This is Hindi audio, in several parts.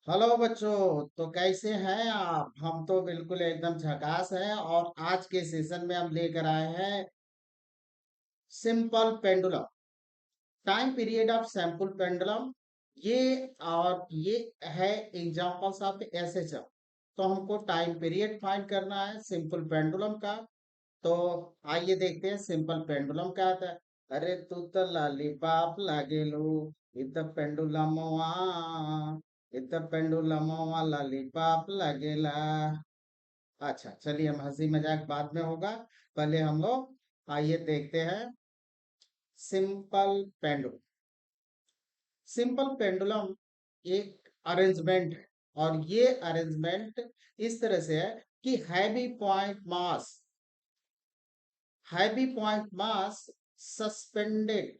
हेलो बच्चों। तो कैसे हैं आप? हम तो बिल्कुल एकदम झकास हैं और आज के सेशन में हम लेकर आए हैं simple pendulum, time period of sample pendulum. ये और ये है एग्जांपल्स ऑफ एसएचएम। तो हमको टाइम पीरियड फाइंड करना है सिंपल पेंडुलम का। तो आइए देखते हैं सिंपल पेंडुलम क्या आता है। अरे तू तो लॉलीपॉप लागेलू, इत पेंडुलमवा, इत पेंडुलमवा लॉलीपॉप लागेला। अच्छा चलिए, हम हंसी मजाक बाद में होगा। पहले हम लोग आइए देखते हैं सिंपल पेंडुलम। सिंपल पेंडुलम एक अरेंजमेंट है और ये अरेंजमेंट इस तरह से है कि heavy point mass suspended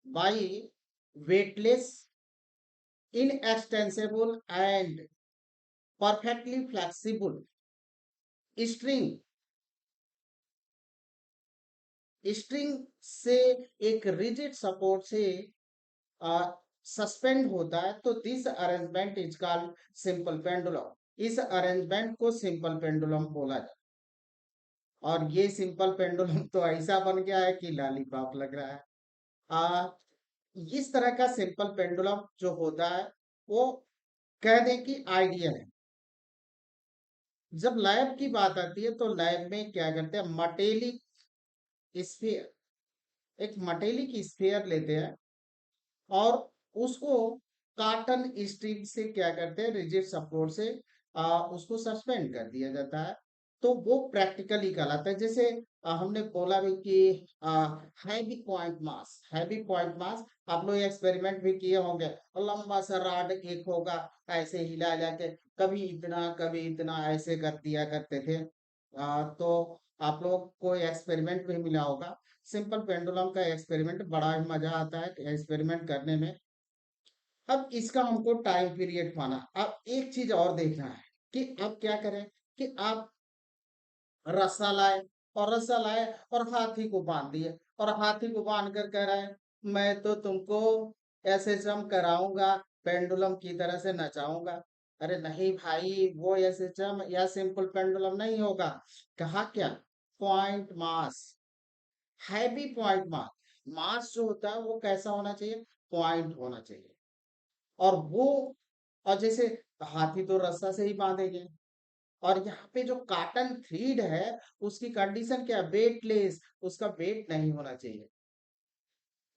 by weightless, inextensible and perfectly flexible string string से एक रिजिड सपोर्ट से सस्पेंड होता है। तो this arrangement is called simple pendulum. इस अरेंजमेंट को सिंपल पेंडुलम बोला जाता है। और ये सिंपल पेंडुलम तो ऐसा बन गया है कि लॉलीपॉप लग रहा है। आ, इस तरह का सिंपल पेंडुलम जो होता है वो कह दें कि आइडियल है। जब लैब की बात आती है तो लैब में क्या करते हैं, मटेलिक स्फीयर, एक मटेलिक स्फीयर लेते हैं और उसको कार्टन स्ट्रिंग से क्या करते हैं, रिजिड सपोर्ट से उसको सस्पेंड कर दिया जाता है। तो वो प्रैक्टिकली कहलाता है। जैसे हमने बोला भी कि हैवी पॉइंट मास आप लोग एक्सपेरिमेंट भी किए होंगे। और लंबा सा रॉड एक होगा, ऐसे हिला हिला के कभी इतना ऐसे कर दिया करते थे। तो आप लोग को एक्सपेरिमेंट भी मिला होगा। सिंपल पेंडुलम का एक्सपेरिमेंट बड़ा ही मजा आता है एक्सपेरिमेंट करने में। अब इसका हमको टाइम पीरियड पाना। अब एक चीज और देखना है कि अब क्या करें कि आप रस्सा लाए और रस्सा लाए और हाथी को बांध दिए और हाथी को बांध कर कह रहे हैं मैं तो तुमको ऐसे श्रम कराऊंगा, पेंडुलम की तरह से नचाऊंगा। अरे नहीं भाई, वो ऐसे चम या सिंपल पेंडुलम नहीं होगा। कहा क्या? Point mass, heavy point mass. Mass जो होता है वो कैसा होना चाहिए? पॉइंट होना चाहिए। और वो, और जैसे हाथी तो रस्सा से ही बांधेंगे। और यहाँ पे जो काटन थ्रीड है उसकी कंडीशन क्या? वेटलेस, उसका वेट नहीं होना चाहिए।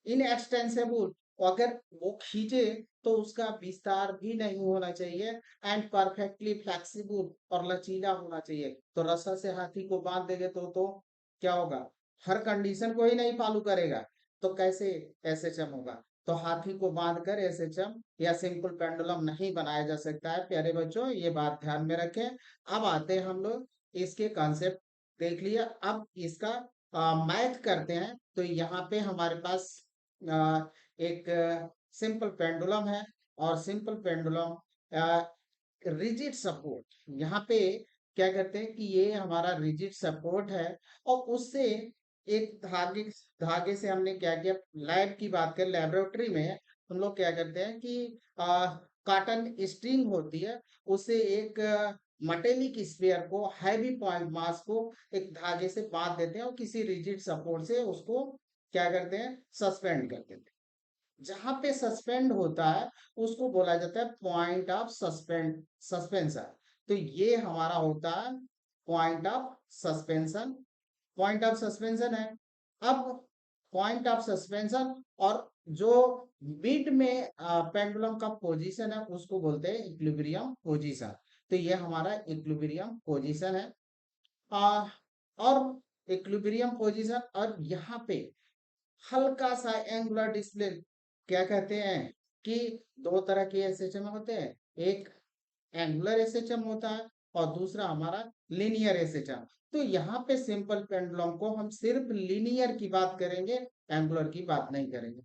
इनएक्सटेंसिबल, अगर वो खींचे तो उसका विस्तार भी नहीं होना चाहिए। एंड परफेक्टली फ्लेक्सिबल, और लचीला होना चाहिए। तो रस्सा से हाथी को बांध देंगे तो क्या होगा? हर कंडीशन को ही नहीं फॉलो करेगा। तो कैसे एसएचएम होगा? तो हाथी को बांध कर एसएचएम या सिंपल पेंडुलम नहीं बनाया जा सकता है। प्यारे बच्चों, ये बात ध्यान में रखें। अब आते हैं हम लोग इसके कॉन्सेप्ट। देख लिया, अब इसका मैथ करते हैं। तो यहाँ पे हमारे पास एक सिंपल पेंडुलम है और सिंपल पेंडुलम रिजिड सपोर्ट। यहाँ पे क्या करते हैं कि ये हमारा रिजिड सपोर्ट है और उससे एक धागे धागे से हमने क्या किया, लैब की बात करें, लेबोरेटरी में हम लोग क्या करते हैं कि कॉटन स्ट्रिंग होती है, उससे एक मटेलिक स्फीयर को, हैवी पॉइंट मास को एक धागे से बांध देते हैं और किसी रिजिड सपोर्ट से उसको क्या करते हैं, सस्पेंड कर देते हैं। जहां पे सस्पेंड होता है उसको बोला जाता है पॉइंट ऑफ सस्पेंशन। तो ये हमारा होता है point of suspension. Point of suspension है। अब पॉइंट ऑफ सस्पेंशन और जो मिड में पेंडुलम का पोजीशन है उसको बोलते हैं इक्विलिब्रियम पोजीशन। तो ये हमारा इक्विलिब्रियम पोजीशन है। आ, और इक्विलिब्रियम पोजीशन, और यहाँ पे हल्का सा एंगुलर डिस्प्ले, क्या कहते हैं कि दो तरह के एसएचएम होते हैं। एक एंगुलर एसएचएम होता है और दूसरा हमारा लीनियर एसएचएम। तो यहाँ पे सिंपल पेंडुलम को हम सिर्फ लीनियर की बात करेंगे, एंगुलर की बात नहीं करेंगे।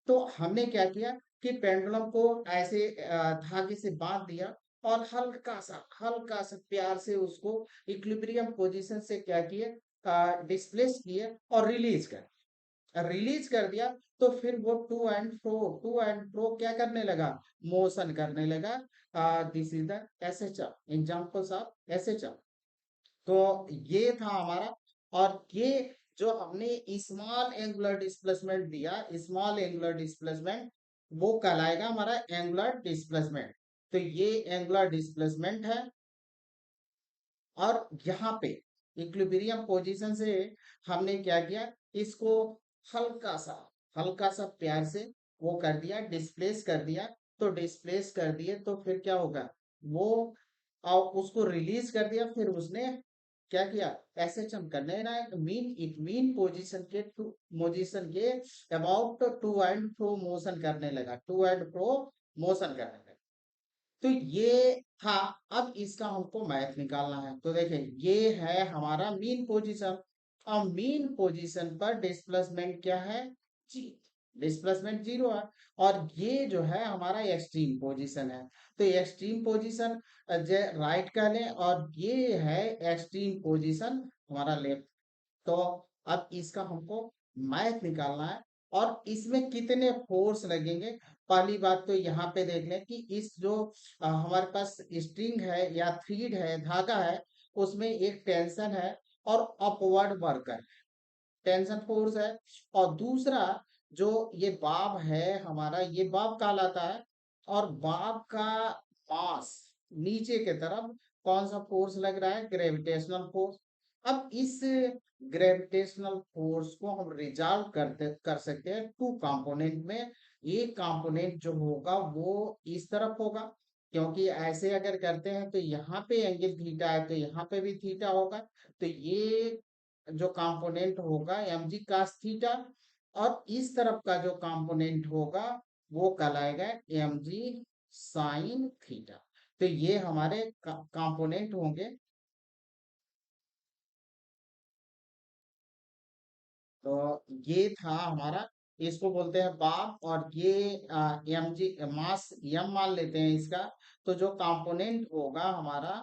तो हमने क्या किया कि पेंडुलम को ऐसे धागे से बांध दिया और हल्का सा प्यार से उसको इक्विलिब्रियम पोजीशन से क्या किए, डिस्प्लेस किए और रिलीज कर। रिलीज कर दिया, तो फिर वो टू एंड फ्रो क्या करने लगा, मोशन करने लगा। This is the SHM, examples of SHM. तो ये था हमारा। और ये जो हमने स्मॉल एंगुलर डिस्प्लेसमेंट दिया, स्मॉल एंगुलर डिस्प्लेसमेंट, वो कहलाएगा हमारा एंगुलर डिस्प्लेसमेंट। तो ये एंगुलर डिस्प्लेसमेंट है। और यहाँ पे इक्विलिब्रियम पोजीशन से हमने क्या किया, इसको हल्का सा प्यार से वो कर दिया, डिस्प्लेस कर दिया। तो डिस्प्लेस कर दिए तो फिर क्या होगा, वो और उसको रिलीज कर दिया। फिर उसने क्या किया, ऐसे चम करने ना, मीन पोजीशन के about to and fro motion करने लगा, टू एंड फ्रो मोशन करने लगा। तो ये था। अब इसका हमको मैथ निकालना है। तो देखें, ये है हमारा मीन पोजीशन। और मीन पोजीशन पर डिस्प्लेसमेंट क्या है, जी, डिस्प्लेसमेंट जीरो है। और ये जो है हमारा एक्सट्रीम पोजीशन है। तो एक्सट्रीम पोजीशन राइट कह लें, और ये है एक्सट्रीम पोजीशन हमारा लेफ्ट। तो अब इसका हमको मैथ निकालना है। और इसमें कितने फोर्स लगेंगे। पहली बात तो यहाँ पे देख लें कि इस जो हमारे पास स्ट्रिंग है या थ्रीड है, धागा है, उसमें एक टेंशन है और अपवर्ड वर्क है, टेंशन फोर्स है। और दूसरा जो ये बाब है हमारा, ये बाब कहलाता है। और बाब का पास नीचे के तरफ कौन सा फोर्स लग रहा है, ग्रेविटेशनल फोर्स। अब इस ग्रेविटेशनल फोर्स को हम रिजॉल्व कर सकते हैं टू कंपोनेंट में। एक कंपोनेंट जो होगा वो इस तरफ होगा, क्योंकि ऐसे अगर करते हैं तो यहाँ पे एंगल थीटा है, तो यहाँ पे भी थीटा होगा। तो ये जो कंपोनेंट होगा एम जी कास थीटा। और इस तरफ का जो कंपोनेंट होगा वो कहलाएगा एम जी साइन थीटा। तो ये हमारे कंपोनेंट होंगे। तो ये था हमारा, इसको बोलते हैं बाप। और ये एम जी मास एम मान लेते हैं इसका। तो जो कंपोनेंट होगा हमारा,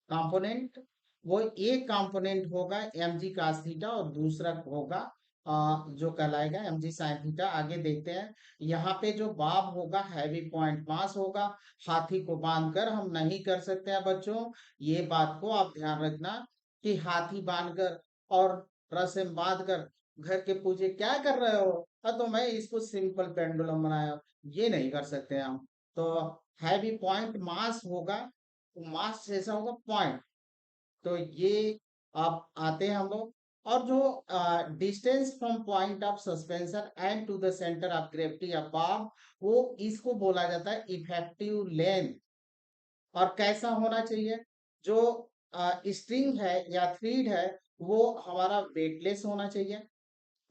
कंपोनेंट, वो एक कंपोनेंट होगा एम जी कास थीटा, और दूसरा होगा जो कहलाएगा एम जी साइन थीटा। आगे देखते हैं। यहाँ पे जो बाब होगा हैवी पॉइंट मास होगा। हाथी को बांधकर हम नहीं कर सकते हैं बच्चों, ये बात को आप ध्यान रखना, कि हाथी बांधकर और रस्से में बांधकर घर के पूछे क्या कर रहे हो, तो मैं इसको सिंपल पेंडुलम बनाया, ये नहीं कर सकते हम। तो हैवी पॉइंट मास होगा, मास जैसा होगा पॉइंट। तो ये आप आते हैं हम लोग। और जो distance from point of suspension and to the centre of gravity above, वो इसको बोला जाता है इफेक्टिव लेंथ। और कैसा होना चाहिए, जो स्ट्रिंग है या थ्रीड है, वो हमारा वेटलेस होना चाहिए।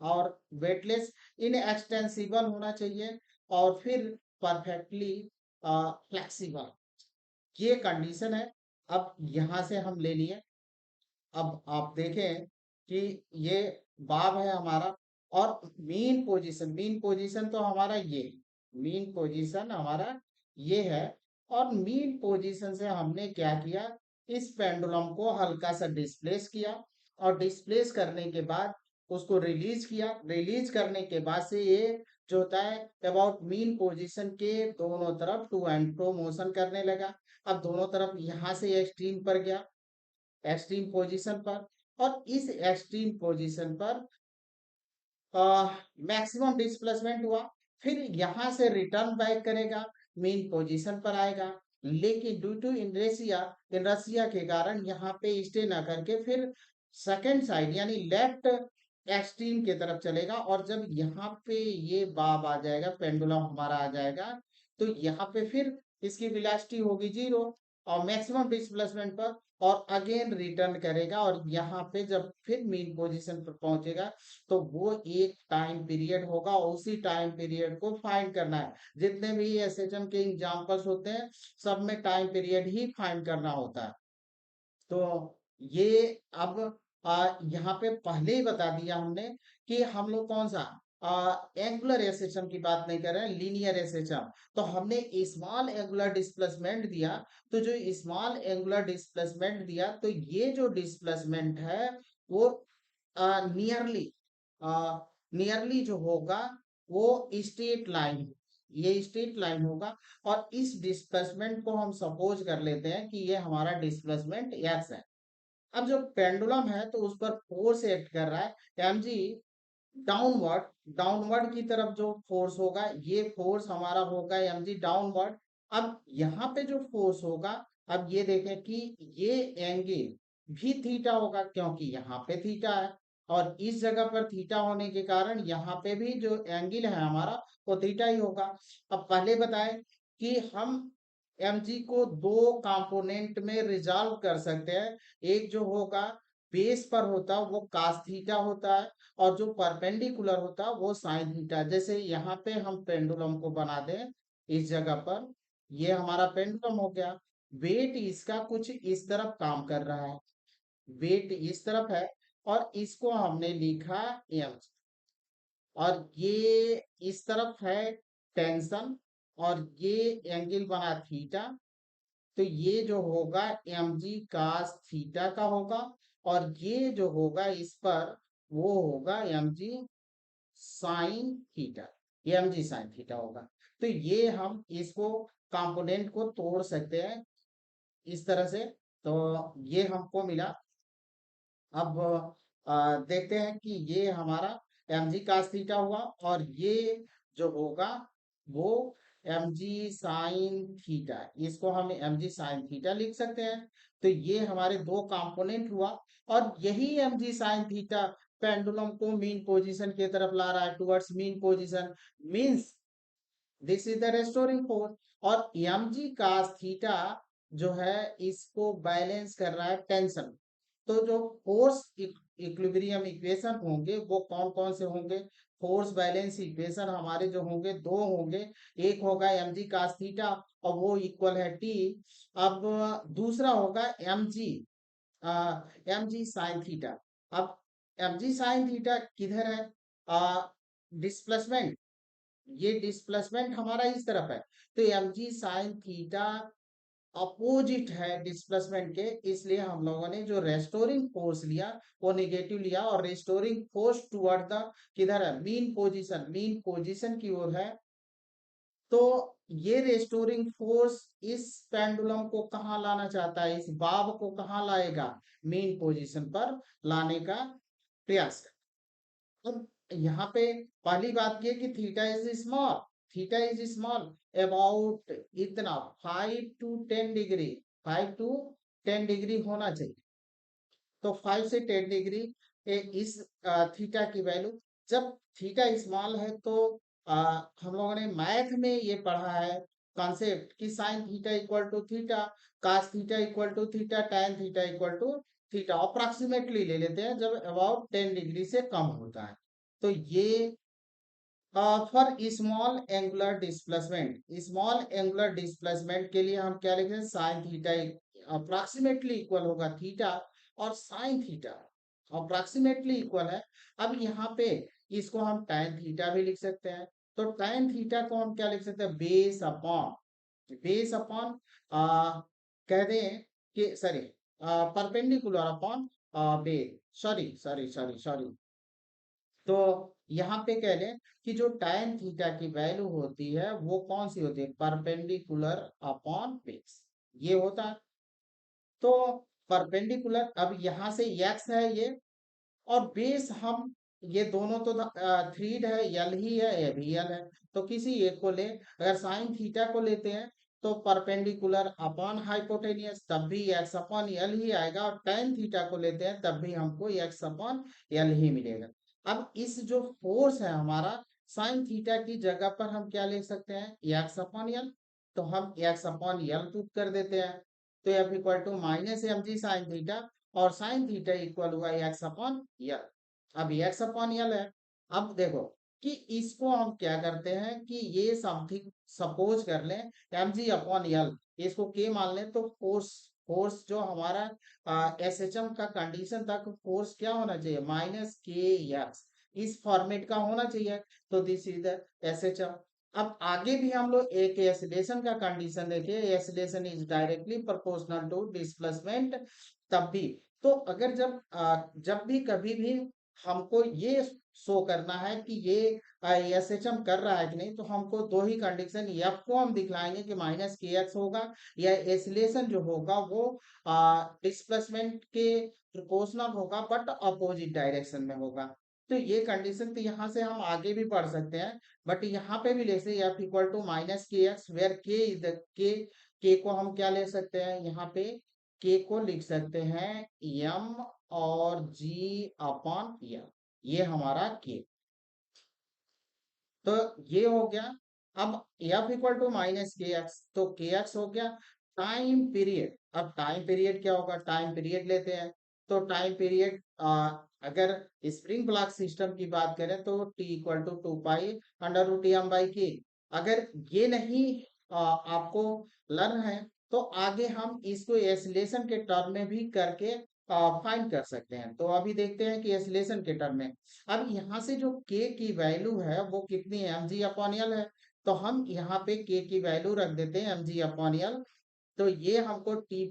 और वेटलेस इनएक्सटेंसिबल होना चाहिए। और फिर परफेक्टली फ्लेक्सिबल, ये कंडीशन है। अब यहां से हम ले लिए। अब आप देखें कि ये बाब है हमारा। और मीन पोजीशन तो हमारा ये, मीन पोजीशन हमारा ये है। और मीन पोजीशन से हमने क्या किया, इस पेंडुलम को हल्का सा डिस्प्लेस किया। और डिस्प्लेस करने के बाद उसको रिलीज किया। रिलीज करने के बाद से ये जो होता है अबाउट मीन पोजीशन के दोनों तरफ टू एंड फ्रो मोशन करने लगा। अब दोनों तरफ यहाँ से एक्सट्रीम पर गया, एक्सट्रीम पोजीशन पर। और इस एक्सट्रीम पोजीशन पर मैक्सिमम डिस्प्लेसमेंट हुआ। फिर यहां से रिटर्न बैक करेगा, मेन पोजीशन पर आएगा। लेकिन ड्यू टू इनरशिया के कारण यहाँ पे स्टे ना करके फिर सेकेंड साइड यानी लेफ्ट एक्सट्रीम के तरफ चलेगा। और जब यहाँ पे ये बाब आ जाएगा, पेंडुलम हमारा आ जाएगा, तो यहाँ पे फिर इसकी वेलोसिटी होगी जीरो और मैक्सिमम डिस्प्लेसमेंट पर। और अगेन रिटर्न करेगा, और यहाँ पे जब फिर मेन पोजीशन पर पहुंचेगा, तो वो एक टाइम पीरियड होगा, और उसी टाइम पीरियड को फाइंड करना है। जितने भी एसएचएम के एग्जांपल्स होते हैं, सब में टाइम पीरियड ही फाइंड करना होता है। तो ये अब यहाँ पे पहले ही बता दिया हमने कि हम लोग कौन सा एंगुलर एसएचएम की बात नहीं कर रहे हैं, लीनियर एसएचएम। तो हमने स्मॉल एंगुलर डिस्प्लेसमेंट दिया। तो जो स्मॉल एंगुलर डिस्प्लेसमेंट दिया, तो ये जो डिस्प्लेसमेंट है वो नियरली नियरली जो होगा वो स्ट्रेट लाइन, ये स्ट्रेट लाइन होगा। और इस डिस्प्लेसमेंट को हम सपोज कर लेते हैं कि ये हमारा डिस्प्लेसमेंट एक्स है। अब जो पेंडुलम है तो उस पर फोर्स एक्ट कर रहा है एम जी, डाउनवर्ड, डाउनवर्ड की तरफ जो फोर्स होगा ये फोर्स हमारा होगा एम जी डाउनवर्ड। अब यहाँ पे जो फोर्स होगा, अब ये देखें कि ये एंगल भी थीटा होगा क्योंकि यहाँ पे थीटा है, और इस जगह पर थीटा होने के कारण यहाँ पे भी जो एंगल है हमारा वो थीटा ही होगा। अब पहले बताए कि हम mg को दो कंपोनेंट में रिजॉल्व कर सकते हैं। एक जो होगा बेस पर होता वो कास थीटा होता है, और जो परपेंडिकुलर होता वो साइन थीटा। जैसे यहाँ पे हम पेंडुलम को बना दें इस जगह पर, ये हमारा पेंडुलम हो गया। वेट इसका कुछ इस तरफ काम कर रहा है, वेट इस तरफ है, और इसको हमने लिखा एम, और ये इस तरफ है टेंशन, और ये एंगल बना थीटा। तो ये जो होगा एम जी कास थीटा का होगा, और ये जो होगा इस पर वो होगा एम जी साइन थीटा, ये एम जी साइन थीटा होगा। तो ये हम इसको कंपोनेंट को तोड़ सकते हैं इस तरह से। तो ये हमको मिला। अब देखते हैं कि ये हमारा एम जी कास थीटा हुआ, और ये जो होगा वो एम जी साइन थीटा, इसको हम एम जी साइन थीटा लिख सकते हैं। तो ये हमारे दो कंपोनेंट हुआ, और यही M G sine theta pendulum को मीन पोजीशन की तरफ ला रहा है, towards mean position, means this is the restoring force. और एम जी कास थीटा जो है इसको बैलेंस कर रहा है टेंशन। तो जो फोर्स इक्विलिब्रियम इक्वेशन होंगे वो कौन कौन से होंगे? फोर्स बैलेंस इक्वेशन हमारे जो होंगे दो होंगे, एक होगा एम जी कास थीटा और वो इक्वल है टी। अब दूसरा होगा M G, M G sine theta. अब एम जी साइन थीटा किधर है? डिस्प्लेसमेंट, ये डिस्प्लेसमेंट हमारा इस तरफ है। तो M G sine theta opposite है डिस्प्लेसमेंट के, इसलिए हम लोगों ने जो रेस्टोरिंग फोर्स लिया वो निगेटिव लिया, और रेस्टोरिंग फोर्स टुवर्ड द किधर है? मीन पोजीशन, मीन पोजीशन की ओर है। तो ये रेस्टोरिंग फोर्स इस पेंडुलम को कहाँ लाना चाहता है? इस बाब को कहाँ लाएगा? मीन पोजीशन पर लाने का प्रयास कर। अब यहाँ पे पहली बात ये कि theta is small, theta is small about इतना 5 to 10 डिग्री, 5 to 10 डिग्री होना चाहिए। तो 5 से 10 डिग्री इस थीटा की वैल्यू, जब थीटा स्मॉल है तो हम लोगों ने मैथ में ये पढ़ा है कॉन्सेप्ट कि sine theta equal to theta, cos theta equal to theta, tan theta equal to theta. Approximately ले लेते हैं जब अबाउट 10 डिग्री से कम होता है। तो ये for small angular displacement, small angular displacement के लिए हम क्या लिखें? साइन थीटा अप्रोक्सीमेटली इक्वल होगा थीटा, और साइन थीटा अप्रोक्सीमेटली इक्वल है। अब यहाँ पे इसको हम tan थीटा भी लिख सकते हैं। तो tan थीटा को हम क्या लिख सकते हैं? बेस अपॉन, बेस अपॉन कह दें कि sorry perpendicular upon base, sorry sorry sorry sorry. तो यहाँ पे कह लें कि जो tan थीटा की वैल्यू होती है वो कौन सी होती है? परपेंडिकुलर अपॉन बेस, ये होता है। तो परपेंडिकुलर, अब यहाँ से x है ये, और बेस हम ये दोनों तो थ्रीड है, यल ही है, ये भी यल है। तो किसी एक को ले, अगर साइन थीटा को लेते हैं तो परपेंडिकुलर अपॉन हाइपोटेनियस, तब भी एक्स अपॉन यल ही आएगा, और tan थीटा को लेते हैं तब भी हमको एक्स अपॉन यल ही मिलेगा। अब इस जो फोर्स है हमारा साइन थीटा की जगह पर हम क्या ले सकते हैं? एक्स अपॉन यल। तो हम एक्स अपॉन यल पुट कर देते हैं। तो F equal to minus M G sine theta, और साइन थीटा इक्वल हुआ एक्स अपॉन यल। अब एक्स अपॉन यल है। अब देखो कि इसको हम क्या करते हैं कि ये समथिंग सपोज कर लें एम जी अपॉन यल, इसको के मान लें, तो फोर्स, फोर्स जो हमारा एस एच एम का कंडीशन था, फोर्स क्या होना चाहिए? माइनस के एक्स, इस फॉर्मेट का होना चाहिए। तो this is the S H M. अब आगे भी हम लोग एक एसिलेशन का कंडीशन देखे, acceleration is directly proportional to displacement, तब भी। तो अगर जब जब भी कभी भी हमको ये शो करना है कि ये एसएचएम कर रहा है कि नहीं, तो हमको दो ही कंडीशन, एफ को हम दिखलाएंगे कि माइनस के एक्स होगा, या एसिलेशन जो होगा वो डिस्प्लेसमेंट के प्रोपोर्शनल होगा बट अपोजिट डायरेक्शन में होगा। तो ये कंडीशन तो यहाँ से हम आगे भी पढ़ सकते हैं, बट यहाँ पे भी जैसे F equal to minus K x, where के इज द के को हम क्या ले सकते हैं, यहाँ पे के को लिख सकते हैं एम और जी अपॉन एम, ये हमारा के। तो ये हो गया। अब F equal to minus K X, तो के एक्स हो गया। टाइम पीरियड, अब टाइम पीरियड क्या होगा, टाइम पीरियड लेते हैं। तो टाइम पीरियड अगर स्प्रिंग ब्लॉक सिस्टम की बात करें तो T equal to 2 pi under root M by K. अगर ये नहीं आपको लर्न है तो आगे हम इसको एसिलेशन के टर्म में भी करके फाइंड कर सकते हैं। तो अभी देखते हैं कि एसिलेशन के टर्म में, अब यहाँ से जो k की वैल्यू है वो कितनी है, एम जी अपॉन एल है। तो हम यहाँ पे k की वैल्यू रख देते हैं एम जी अपॉन एल। तो ये हमको T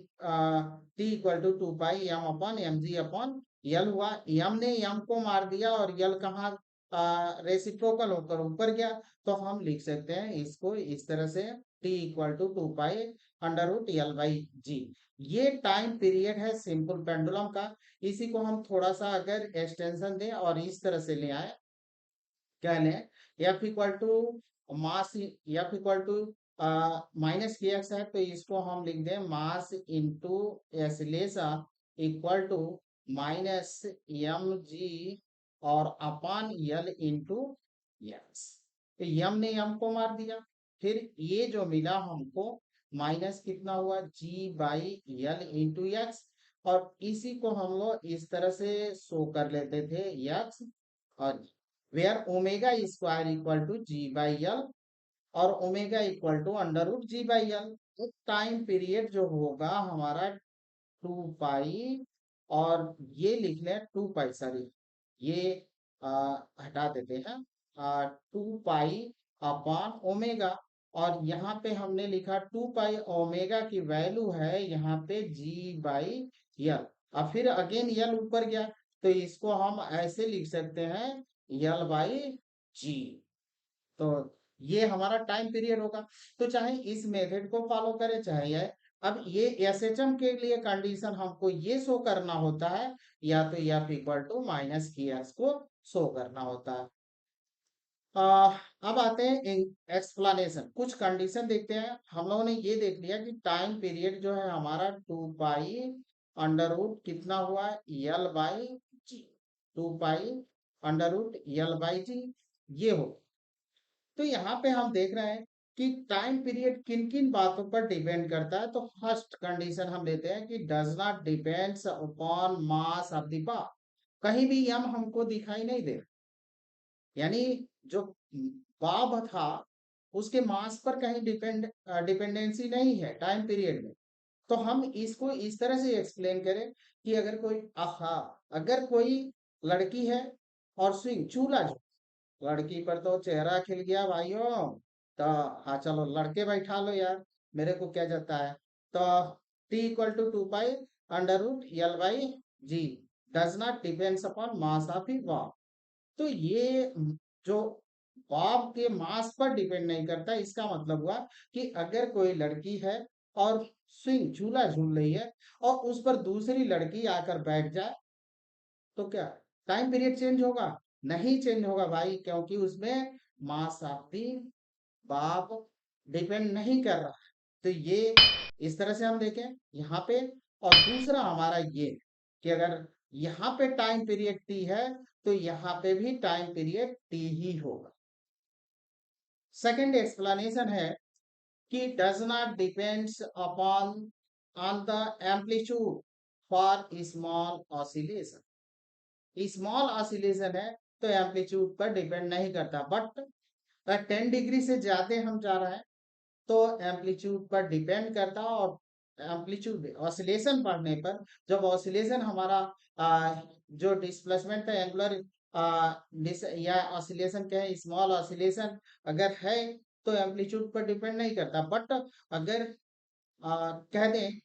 equal to 2 pi M upon M G upon L हुआ। एम ने एम को मार दिया और एल कहाँ रेसिप्रोकल होकर ऊपर गया। तो हम लिख सकते हैं इसको इस तरह से, T equal to 2 pi under root L by g. ये टाइम पीरियड है सिंपल पेंडुलम का। इसी को हम थोड़ा सा अगर एक्सटेंशन दें और इस तरह से ले आए, क्या लें, F equal to mass, F equal to minus K X है तो इसको हम लिख दें mass into acceleration equal to minus M G और अपान एल इंटू एक्स। तो एम ने एम को मार दिया, फिर ये जो मिला हमको माइनस कितना हुआ जी बाई एल इंटू एक्स। और इसी को हम लोग इस तरह से शो कर लेते थे एक्स और where omega square equal to g by l और omega equal to under root g by l. तो टाइम पीरियड जो होगा हमारा 2 पाई, और ये लिख लें 2 पाई, सॉरी ये हटा देते हैं, 2 पाई अपॉन ओमेगा। और यहाँ पे हमने लिखा 2 पाई ओमेगा की वैल्यू है यहाँ पे जी बाई यल, और फिर अगेन यल ऊपर गया तो इसको हम ऐसे लिख सकते हैं यल बाई जी। तो ये हमारा टाइम पीरियड होगा। तो चाहे इस मेथड को फॉलो करें चाहे ये, अब ये एसएचएम के लिए कंडीशन हमको ये शो करना होता है, या तो F equal to minus K x को शो करना होता है। अब आते हैं एक्सप्लेनेशन, कुछ कंडीशन देखते हैं। हम लोगों ने ये देख लिया कि टाइम पीरियड जो है हमारा 2 पाई अंडर रूट कितना हुआ l by g, 2 pi under root L by g, ये हो। तो यहाँ पे हम देख रहे हैं कि टाइम पीरियड किन किन बातों पर डिपेंड करता है। तो फर्स्ट कंडीशन हम लेते हैं कि does not depends upon mass of the bar. कहीं भी यम हमको दिखाई नहीं दे, यानी जो बाब था उसके मास पर कहीं डिपेंडेंसी नहीं है टाइम पीरियड में। तो हम इसको इस तरह से एक्सप्लेन करें कि अगर कोई अगर कोई लड़की है और स्विंग चूल्हा, लड़की पर तो चेहरा खिल गया भाइयों, तो हाँ चलो लड़के बैठा लो यार, मेरे को क्या जाता है। तो T equal to 2 pi under root L by G does not depends upon mass of the bob. तो ये जो बॉब के मास पर डिपेंड नहीं करता, इसका मतलब हुआ कि अगर कोई लड़की है और स्विंग झूला झूल रही है और उस पर दूसरी लड़की आकर बैठ जाए, तो क्या टाइम पीरियड चेंज होगा? नहीं चेंज होगा भाई, क्योंकि उसमें मास ऑफ द बाप डिपेंड नहीं कर रहा है। तो ये इस तरह से हम देखें यहाँ पे। और दूसरा हमारा ये कि अगर यहाँ पे टाइम पीरियड टी है तो यहाँ पे भी टाइम पीरियड टी ही होगा। सेकंड एक्सप्लेनेशन है कि does not depends upon on the amplitude for small oscillation. Small oscillation है तो एम्पलीट्यूड पर डिपेंड नहीं करता, बट 10 डिग्री से ज्यादा हम जा रहे हैं तो एम्पलीट्यूड पर डिपेंड करता। और एम्पलीट्यूड ऑसिलेशन पढ़ने पर जब ऑसिलेशन हमारा जो डिस्प्लेसमेंट है एंगुलर या ऑसिलेशन कहें स्मॉल ऑसिलेशन अगर है तो एम्पलीट्यूड पर डिपेंड नहीं करता। बट अगर कह दें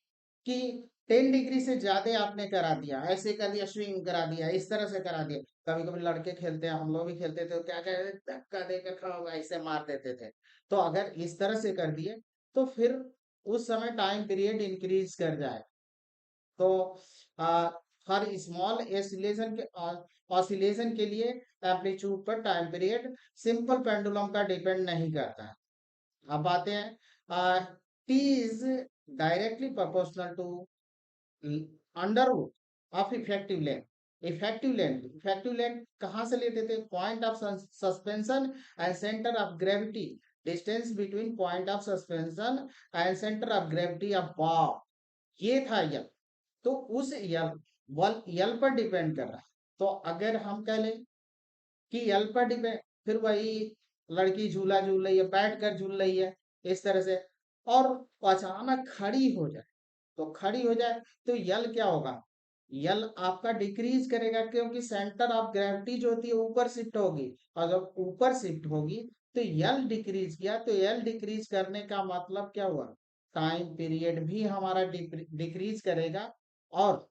कि 10 डिग्री से ज्यादा आपने करा दिया, ऐसे कर दिया, स्विंग करा दिया, इस तरह से करा दिया। कभी कभी लड़के खेलते हैं, हम लोग भी खेलते थे, तो क्या कहते थे, धक्का देकर खाओ, ऐसे मार देते थे। तो अगर इस तरह से कर दिए तो फिर उस समय टाइम पीरियड इंक्रीज कर जाए। तो आ, हर स्मॉल ऑसिलेशन के लिए एम्पलीट्यूड पर टाइम पीरियड सिंपल पेंडुलम का डिपेंड नहीं करता है। अब आते हैं, T is directly proportional to under root of effective length कहाँ से लेते थे? Point of suspension and centre of gravity, distance between point of suspension and centre of gravity of bob, ये था यल। तो उस यल पर डिपेंड कर रहा है। तो अगर हम कह लें कि यल पर डिपेंड, फिर वही लड़की झूला झूल रही है, बैठ कर झूल रही है इस तरह से, और अचानक खड़ी हो जाए, तो खड़ी हो जाए तो यल क्या होगा? यल आपका डिक्रीज करेगा, क्योंकि सेंटर ऑफ ग्रेविटी जो होती है ऊपर शिफ्ट होगी, और जब ऊपर शिफ्ट होगी तो यल डिक्रीज किया, तो यल डिक्रीज करने का मतलब क्या हुआ? टाइम पीरियड भी हमारा डिक्रीज करेगा, और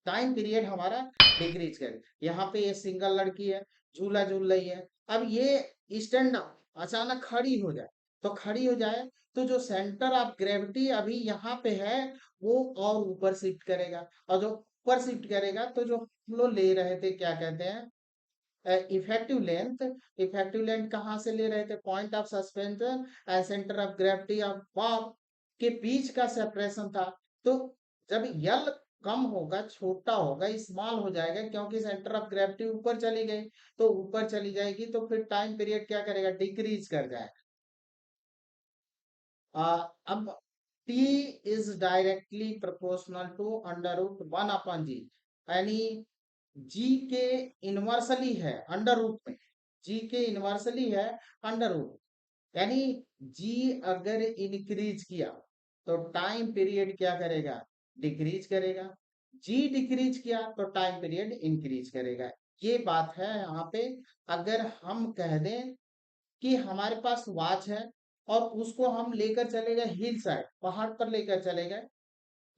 टाइम पीरियड हमारा डिक्रीज करे। यहाँ पे ये सिंगल लड़की है, झूला झूल रही है, अब ये स्टैंड अप अचानक खड़ी हो जाए, तो खड़ी हो जाए तो जो सेंटर ऑफ ग्रेविटी अभी यहाँ पे है वो और ऊपर शिफ्ट करेगा, और जो ऊपर शिफ्ट करेगा तो जो हम लोग ले रहे थे क्या कहते हैं, इफेक्टिव लेंथ कहाँ से ले रहे थे? Point of suspension and centre of gravity of Bob के बीच का सेपरेशन था। तो जब यल कम होगा, छोटा होगा, स्मॉल हो जाएगा, क्योंकि सेंटर ऑफ ग्रेविटी ऊपर चली गई, तो ऊपर चली जाएगी तो फिर टाइम पीरियड क्या करेगा? डिक्रीज कर जाएगा। अब T is directly proportional to under root 1/g, यानी जी के इनवर्सली है अंडर रूट में, जी के इनवर्सली है अंडर रूट, यानी जी अगर इंक्रीज किया तो टाइम पीरियड क्या करेगा? डिक्रीज करेगा। जी डिक्रीज किया तो टाइम पीरियड इंक्रीज करेगा। ये बात है यहाँ पे। अगर हम कह दें कि हमारे पास वॉच है और उसको हम लेकर चले गए हिल साइड, पहाड़ पर लेकर चले गए,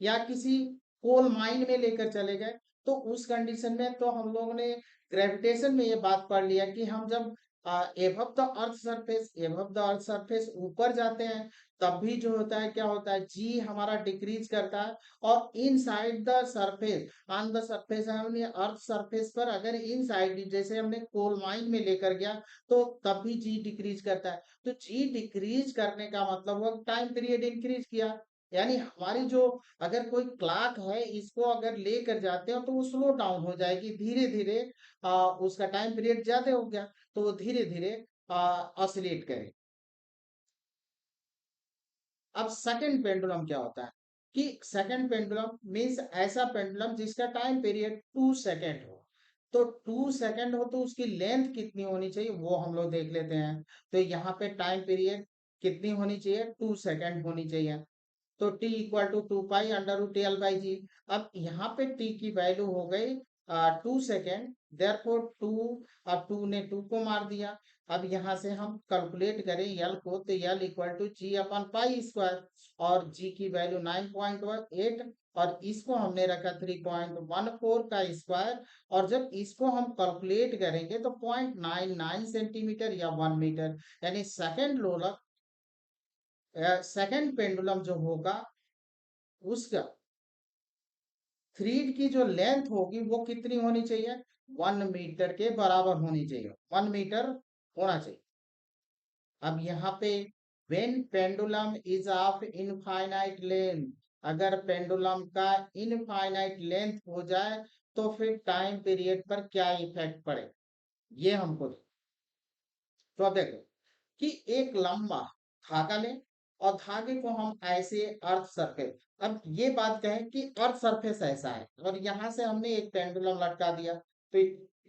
या किसी कोल माइन में लेकर चले गए, तो उस कंडीशन में तो हम लोगों ने ग्रेविटेशन में ये बात पढ़ लिया कि हम जब एबव द अर्थ सरफेस ऊपर जाते हैं, तब भी जो होता है क्या होता है, जी हमारा डिक्रीज करता है, और inside the surface, on the surface, हमने अर्थ सरफेस पर अगर इनसाइड जैसे हमने कोल माइन में लेकर गया तो तब भी जी डिक्रीज करता है। तो जी डिक्रीज करने का मतलब वो टाइम पीरियड इंक्रीज किया। यानी हमारी जो, अगर कोई क्लॉक है इसको अगर लेकर जाते हो तो वो स्लो डाउन हो जाएगी धीरे धीरे, उसका टाइम पीरियड ज्यादा हो गया, तो वो धीरे धीरे ऑसिलेट करे। अब सेकंड पेंडुलम क्या होता है? कि सेकंड पेंडुलम मीन्स ऐसा पेंडुलम जिसका टाइम पीरियड 2 सेकेंड हो। तो 2 सेकेंड हो तो उसकी लेंथ कितनी होनी चाहिए वो हम लोग देख लेते हैं। तो यहाँ पे टाइम पीरियड कितनी होनी चाहिए? 2 सेकेंड होनी चाहिए। तो t equal to 2 pi under root l/g। अब यहाँ पे t की वैल्यू हो गई 2 सेकेंड, देयरफॉर टू, अब टू ने टू को मार दिया। अब यहाँ से हम कैलकुलेट करें यल को, तो यल इक्वल टू g/पाई स्क्वायर, और g की वैल्यू 9.8, और इसको हमने रखा 3.14 का स्क्वायर, और जब इसको हम कैलकुलेट करेंगे तो 0.99 सेंटीमीटर या 1 मीटर, यानी सेकंड पेंडुलम जो होगा उसका थ्रीड की जो लेंथ होगी वो कितनी होनी चाहिए? 1 मीटर के बराबर होनी चाहिए, 1 मीटर होना चाहिए। अब यहाँ पे when pendulum is of infinite length, अगर पेंडुलम का इनफाइनाइट लेंथ हो जाए तो फिर टाइम पीरियड पर क्या इफेक्ट पड़े, ये हमको। तो अब देखो कि एक लंबा धागा लें, और धागे को हम ऐसे अर्थ सरफेस, अब ये बात कहें कि अर्थ सरफेस ऐसा है और यहाँ से हमने एक पेंडुलम लटका दिया, तो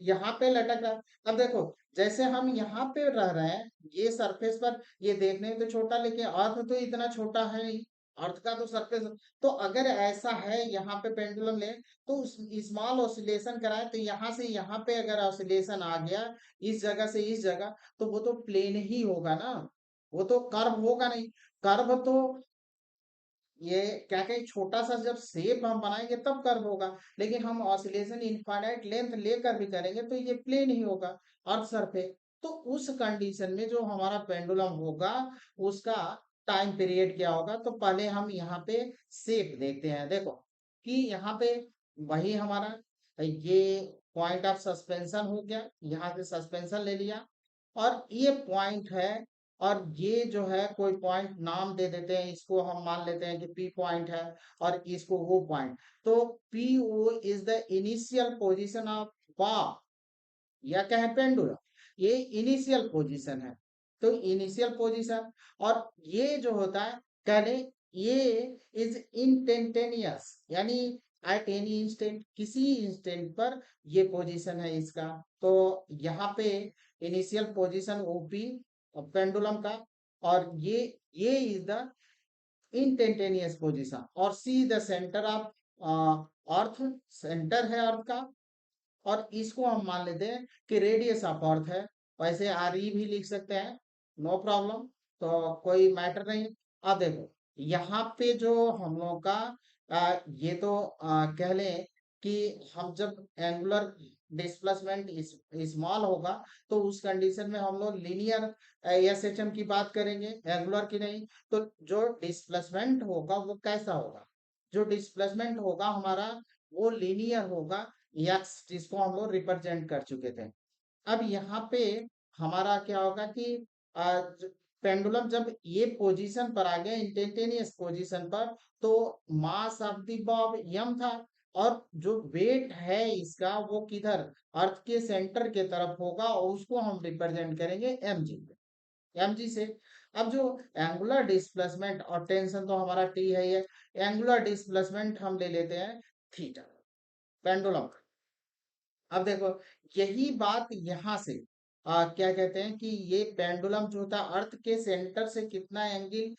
यहाँ पे लटक रहा है। अब देखो जैसे हम यहाँ पे रह रहे हैं ये सरफेस पर, ये देखने में तो छोटा, लेकिन अर्थ तो इतना छोटा है नहीं, अर्थ का तो सरफेस। तो अगर ऐसा है यहाँ पे पेंडुलम ले, तो स्मॉल ऑसिलेशन कराए, तो यहाँ से यहाँ पे अगर ऑसिलेशन आ गया इस जगह से इस जगह, तो वो तो प्लेन ही होगा ना, वो तो कर्व होगा नहीं। कर्व तो ये क्या कहें, छोटा सा जब शेप हम बनाएंगे तब कर्व होगा, लेकिन हम ऑसिलेशन इनफाइनाइट लेंथ लेकर भी करेंगे तो ये प्लेन ही होगा अर्थ सरफेस। तो उस कंडीशन में जो हमारा पेंडुलम होगा उसका टाइम पीरियड क्या होगा, तो पहले हम यहाँ पे शेप देखते हैं। देखो कि यहाँ पे वही हमारा ये पॉइंट ऑफ सस्पेंशन हो गया, यहाँ से सस्पेंशन ले लिया और ये पॉइंट है, और ये जो है कोई पॉइंट नाम दे देते हैं, इसको हम मान लेते हैं कि पी पॉइंट है और इसको ओ पॉइंट। तो P O is the initial position of bob या कहे पेंडुलम, ये इनिशियल पोजीशन है। तो इनिशियल पोजीशन, और ये जो होता है कहले ये इज इंस्टेंटेनियस, यानी एट एनी इंस्टेंट, किसी इंस्टेंट पर ये पोजीशन है इसका। तो यहाँ पे इनिशियल पोजीशन ओपी पेंडुलम का, और ये इज द इंस्टेंटेनियस पोजीशन, और see the centre of earth, centre है अर्थ का। और इसको हम मान लेते हैं कि रेडियस ऑफ अर्थ है, वैसे आर ई भी लिख सकते हैं, नो प्रॉब्लम, तो कोई मैटर नहीं। अब देखो यहाँ पे जो हम लोग का ये तो कह लें कि हम जब एंगुलर डिस्प्लेसमेंट स्मॉल होगा तो उस कंडीशन में हम लोग लीनियर एस एच एम की बात करेंगे, एंगुलर की नहीं। तो जो डिस्प्लेसमेंट होगा वो कैसा होगा, जो डिस्प्लेसमेंट होगा हमारा वो लीनियर होगा, यक्स, जिसको हम लोग रिप्रेजेंट कर चुके थे। अब यहाँ पे हमारा क्या होगा कि पेंडुलम जब ये पोजीशन पर आ गया इंस्टेंटेनियस पोजीशन पर, तो मास ऑफ द बॉब यम था, और जो वेट है इसका वो किधर, अर्थ के सेंटर के तरफ होगा, और उसको हम रिप्रेजेंट करेंगे एम जी, एम जी से। अब जो एंगुलर डिस्प्लेसमेंट और टेंशन तो हमारा टी है, ये एंगुलर डिस्प्लेसमेंट हम ले लेते हैं थीटा पेंडुलम का। अब देखो यही बात यहाँ से क्या कहते हैं कि ये पेंडुलम जो होता है अर्थ के सेंटर से कितना एंगल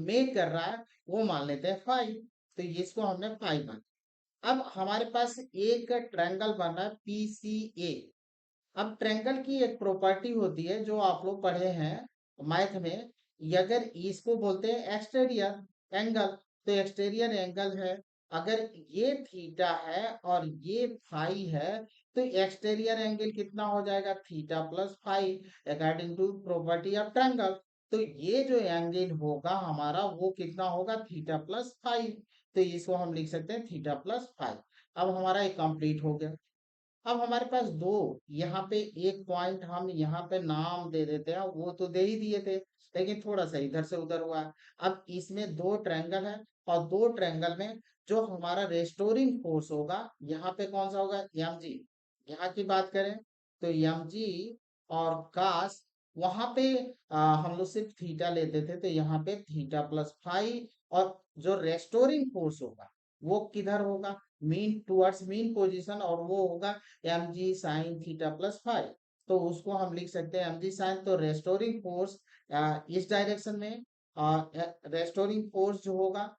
मेक कर रहा है वो मान लेते हैं फाइव। तो इसको हमने फाइव मान। अब हमारे पास एक ट्रायंगल बन रहा है पी सी ए। अब ट्रायंगल की एक प्रॉपर्टी होती है जो आप लोग पढ़े हैं मैथ में, ये अगर इसको बोलते हैं एक्सटीरियर एंगल, तो एक्सटीरियर एंगल है, अगर ये थीटा है और ये फाई है, तो एक्सटीरियर एंगल कितना हो जाएगा, theta plus phi, according to property of triangle. तो ये जो एंगल होगा हमारा वो कितना होगा, थीटा प्लस फाइव। तो इसको हम लिख सकते हैं थीटा प्लस फाइव। अब हमारा ये कंप्लीट हो गया। अब हमारे पास दो, यहाँ पे एक पॉइंट हम यहाँ पे नाम दे देते हैं, वो तो दे ही दिए थे लेकिन थोड़ा सा इधर से उधर हुआ है। अब इसमें दो ट्रायंगल है, और दो ट्रायंगल में जो हमारा रेस्टोरिंग फोर्स होगा यहाँ पे कौन सा होगा, एम जी। यहाँ की बात करें तो एम जी और कास, वहां पे हम लोग सिर्फ थीटा लेते थे, तो यहाँ पे थीटा प्लस फाइव, और जो रेस्टोरिंग फोर्स होगा वो किधर होगा, मीन टुवर्ड्स मीन पोजीशन, और वो होगा M G sine theta plus five. तो उसको हम लिख सकते हैं एम जी साइन, तो रेस्टोरिंग फोर्स इस डायरेक्शन में, रेस्टोरिंग फोर्स जो होगा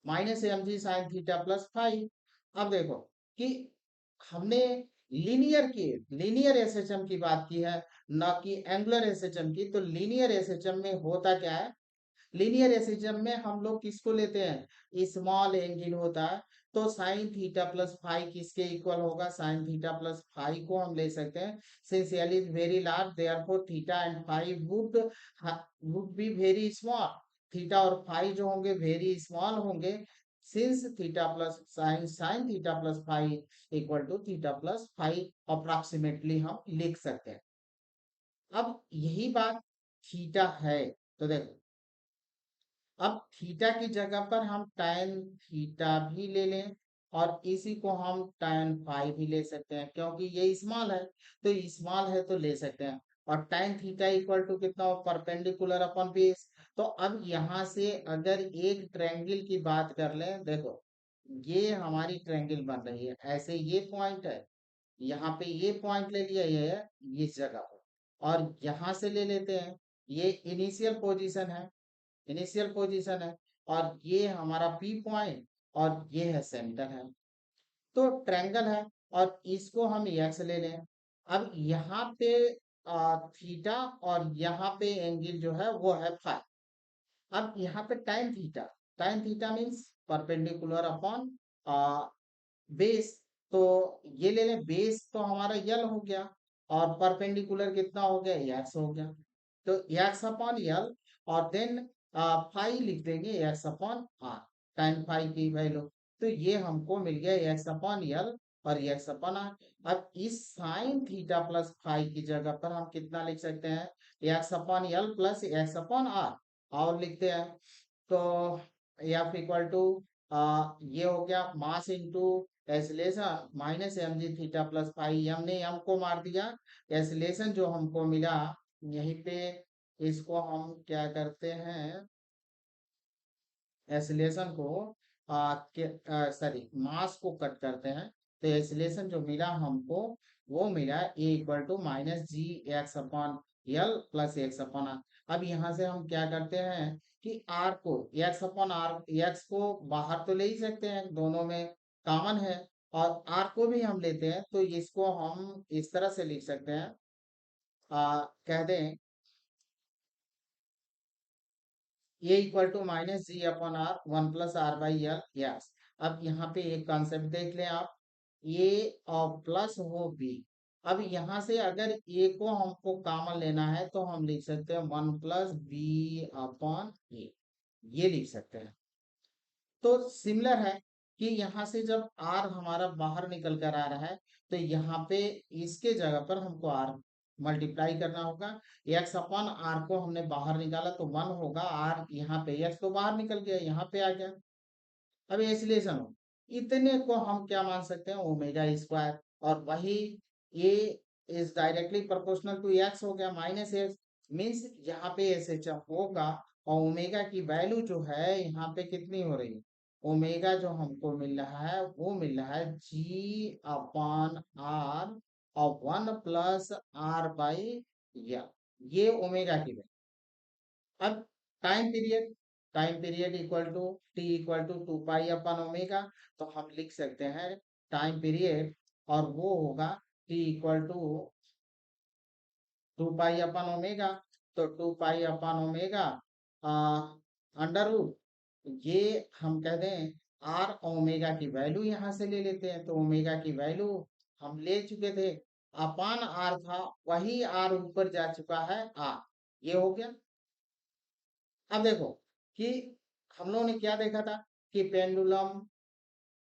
minus M G sine theta plus five. अब देखो कि हमने लीनियर एसएचएम की बात की है, ना कि एंगुलर एसएचएम की। तो लीनियर एसएचएम में होता क्या है, लीनियर एसिजम में हम लोग किसको लेते हैं, स्मॉल एंगल होता है। तो साइन थीटा प्लस फाइव किसके इक्वल होगा, साइन थीटा प्लस फाइव को हम ले सकते हैं, since L is very large therefore theta and five would be very small. Theta और फाइव जो होंगे वेरी स्मॉल होंगे, since theta plus sine sine theta plus five equal to theta plus five approximately हम लिख सकते हैं। अब यही बात थीटा है, तो देखो अब थीटा की जगह पर हम tan थीटा भी ले लें, और इसी को हम tan फाइव भी ले सकते हैं, क्योंकि ये स्मॉल है, तो स्मॉल है तो ले सकते हैं। और tan थीटा इक्वल टू कितना हो, परपेंडिकुलर अपॉन बेस। तो अब यहाँ से अगर एक ट्रायंगल की बात कर लें, देखो ये हमारी ट्रायंगल बन रही है, ऐसे ये पॉइंट है, यहाँ पे ये पॉइंट ले लिया, ये है इस जगह पर, और यहाँ से ले लेते हैं, ये इनिशियल पोजीशन है, इनिशियल पोजीशन है, और ये हमारा पी पॉइंट, और ये है सेंटर है। तो ट्रायंगल है, और इसको हम एक्स ले लें। अब यहाँ पे थीटा, और यहाँ पे एंगल जो है वो है फाइव। अब यहाँ पे tan theta, tan theta means perpendicular upon base. तो ये ले लें, बेस तो हमारा यल हो गया और परपेंडिकुलर कितना हो गया, एक्स हो गया। तो एक्स अपॉन यल और देन फाई लिख देंगे X upon R, tan phi की वैल्यू। तो ये हमको मिल गया एक्स अपॉन यल और एक्स अपॉन आर। अब इस साइन थीटा प्लस फाई की जगह पर हम कितना लिख सकते हैं, एक्स अपॉन यल प्लस एक्स अपॉन आर, और लिखते हैं। तो एफ इक्वल टू ये हो गया mass into acceleration minus M G theta plus phi, M ने एम को मार दिया, एसिलेशन जो हमको मिला यहीं पे, इसको हम क्या करते हैं, एसिलेशन को सॉरी मास को कट करते हैं। तो एसिलेशन जो मिला हमको वो मिला a equal to minus g x upon L plus x upon r. अब यहाँ से हम क्या करते हैं कि आर को, एक्स अपॉन आर, एक्स को बाहर तो ले ही सकते हैं, दोनों में कॉमन है, और आर को भी हम लेते हैं, तो इसको हम इस तरह से लिख सकते हैं, कह दें a equal to minus g upon r one plus are by l. Yes, अब यहाँ पे एक कॉन्सेप्ट देख लें आप, ए और प्लस हो बी। अब यहाँ से अगर ए को हमको कॉमन लेना है तो हम लिख सकते हैं वन प्लस बी अपॉन ए, ये लिख सकते हैं। तो सिमिलर है कि यहाँ से जब आर हमारा बाहर निकल कर आ रहा है, तो यहाँ पे इसके जगह पर हमको आर मल्टीप्लाई करना होगा। एक्स अपॉन आर को हमने बाहर निकाला तो वन होगा, आर यहाँ पे एक्स तो बाहर निकल गया, यहाँ पे आ गया। अब एसिलेशन हो, इतने को हम क्या मान सकते हैं, ओमेगा स्क्वायर, और वही a is directly proportional to x हो गया, माइनस एक्स मीन्स यहाँ पे एस एच होगा, और ओमेगा की वैल्यू जो है यहाँ पे कितनी हो रही है, ओमेगा जो हमको मिल रहा है वो मिल रहा है जी अपॉन आर और वन प्लस आर बाई, ये ओमेगा की वैल्यू। अब time period equal to T equal to two pi upon omega, तो हम लिख सकते हैं टाइम पीरियड, और वो होगा T equal to two pi upon omega. तो two pi upon omega under root, ये हम कह दें आर ओमेगा की वैल्यू यहाँ से ले लेते हैं, तो ओमेगा की वैल्यू हम ले चुके थे, अपान आर था, वही आर ऊपर जा चुका है आर, ये हो गया। अब देखो कि हम लोगों ने क्या देखा था कि पेंडुलम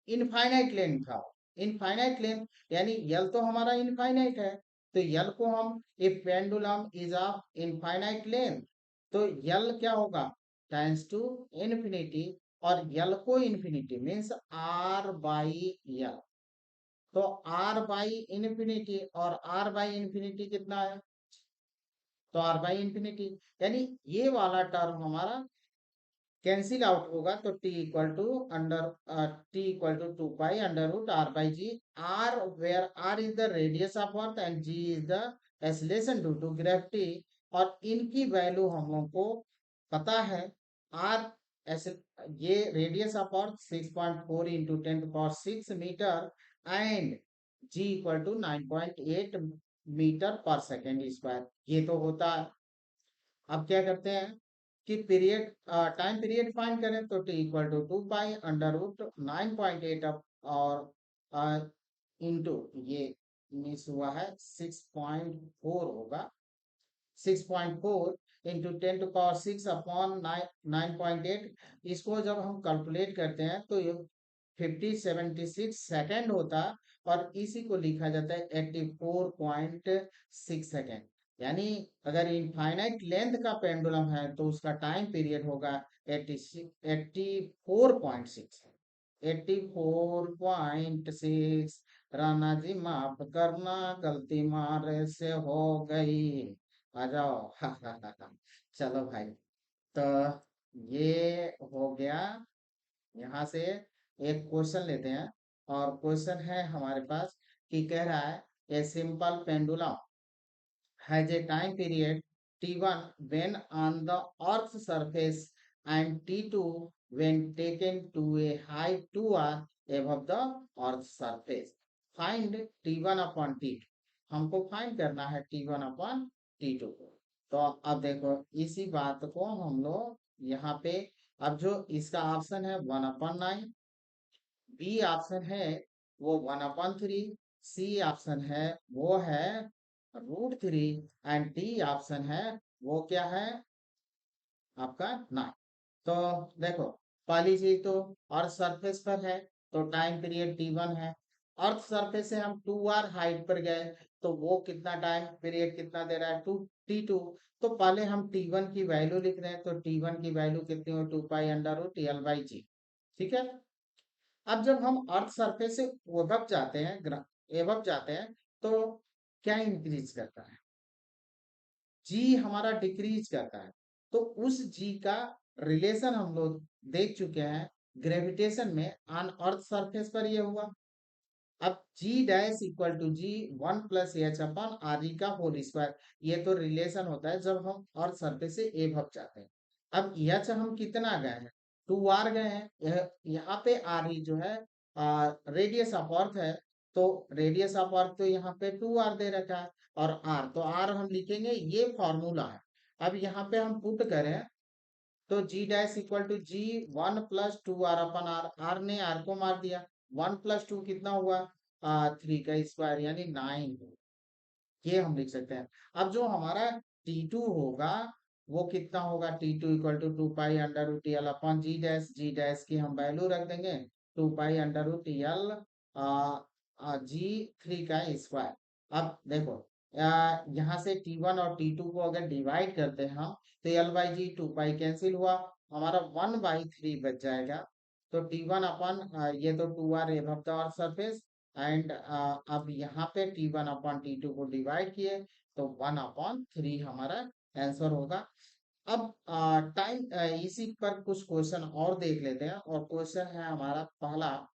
इनफाइनाइट लेंथ था, इनफाइनाइट लेंथ यानी यल तो हमारा इनफाइनाइट है, तो यल को हम, if pendulum is of infinite length, तो यल क्या होगा, टेंड्स टू इन्फिनिटी, और यल को infinity means R by L. तो आर बाई इन्फिनिटी, और आर बाई इन्फिनिटी कितना है, तो आर बाई इन्फिनिटी, यानी ये वाला टर्म हमारा कैंसिल आउट होगा, तो T equal to two pi under root R by G, R where R is the radius of earth and G is the acceleration due to gravity, और इनकी वैल्यू हम लोग को पता है, आर ऐसे, ये radius of earth 6.4 into 10 to 6 metre, and G equal to 9.8 metre पर सेकेंड स्क्वायर, ये तो होता है। अब क्या करते हैं कि पीरियड, टाइम पीरियड फाइंड करें, तो T equal to two pi under root 9.8 up, और इंटू ये मिस हुआ है 6.4 होगा, 6.4 इंटू 10 to 6 अपॉन 9.8, इसको जब हम कैलकुलेट करते हैं तो ये 5076 सेकेंड होता है, और इसी को लिखा जाता है 84.6 सेकेंड। यानी अगर इनफाइनाइट लेंथ का पेंडुलम है तो उसका टाइम पीरियड होगा 84.6, 84.6। राणा जी माफ करना, गलती मारे से हो गई, आ जाओ। चलो भाई, तो ये हो गया। यहाँ से एक क्वेश्चन लेते हैं, और क्वेश्चन है हमारे पास कि कह रहा है a simple pendulum has a time period t1 when on the earth's surface and t2 when taken to a height 2r above the earth's surface. Find t1 upon t2, हमको फाइंड करना है t1 upon t2 को। तो अब देखो इसी बात को हम लोग यहाँ पे अब जो इसका ऑप्शन है 1/9, बी ऑप्शन है वो 1/3, सी ऑप्शन है वो है √3 एंड डी ऑप्शन है वो क्या है आपका 9। तो देखो, पहली चीज तो अर्थ सरफेस पर है तो टाइम पीरियड T1 है। अर्थ सरफेस से हम 2r हाइट पर गए तो वो कितना टाइम पीरियड कितना दे रहा है, 2 T2। तो पहले हम T1 की वैल्यू लिख रहे हैं, तो T1 की वैल्यू कितनी हो, 2π√L/g। ठीक है। अब जब हम अर्थ सरफेस से एबव जाते हैं, एबव जाते हैं, तो क्या इंक्रीज करता है, जी हमारा डिक्रीज करता है। तो उस जी का रिलेशन हम लोग देख चुके हैं ग्रेविटेशन में, ऑन अर्थ सरफेस पर ये हुआ। अब g dash equal to g 1+h/r का होल स्क्वायर, ये तो रिलेशन होता है जब हम अर्थ सरफेस से एबव जाते हैं। अब एच हम कितना गए हैं, 2r गए हैं। यहाँ पे आर जो है रेडियस ऑफ अर्थ है, तो रेडियस ऑफ अर्थ तो यहाँ पे 2r दे रखा है, और आर तो आर हम लिखेंगे, ये फॉर्मूला है। अब यहाँ पे हम पुट करें तो g dash equal to g 1+2r/r, r ने आर को मार दिया, 1+2 कितना हुआ, 3 का स्क्वायर यानी 9, ये हम लिख सकते हैं। अब जो हमारा T2 होगा वो कितना होगा, T2 equal to 2π√L/g dash, G dash की हम वैल्यू रख देंगे 2π√L g3 का स्क्वायर। अब देखो, यहाँ से T1 और T2 को अगर डिवाइड करते हैं हम, तो L/g 2π कैंसिल हुआ, हमारा 1/3 बच जाएगा। तो T1 अपन ये तो 2r above the earth surface, and अब यहाँ पे T1/T2 को डिवाइड किए तो 1/3 हमारा आंसर होगा। अब टाइम इसी पर कुछ क्वेश्चन और देख लेते हैं, और क्वेश्चन है हमारा पहला,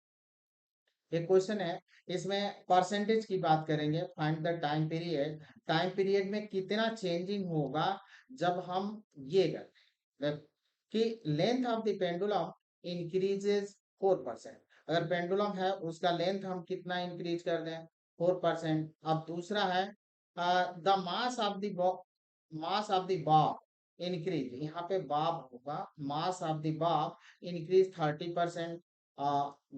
एक क्वेश्चन है, इसमें परसेंटेज की बात करेंगे, find the time period, time period में कितना चेंजिंग होगा जब हम ये करते हैं कि length of the pendulum increases 4%। अगर पेंडुलम है उसका लेंथ हम कितना इंक्रीज कर दें, 4%। अब दूसरा है the mass of the Bob increase, यहाँ पे बॉब होगा, मास ऑफ द बॉब इंक्रीज 30%।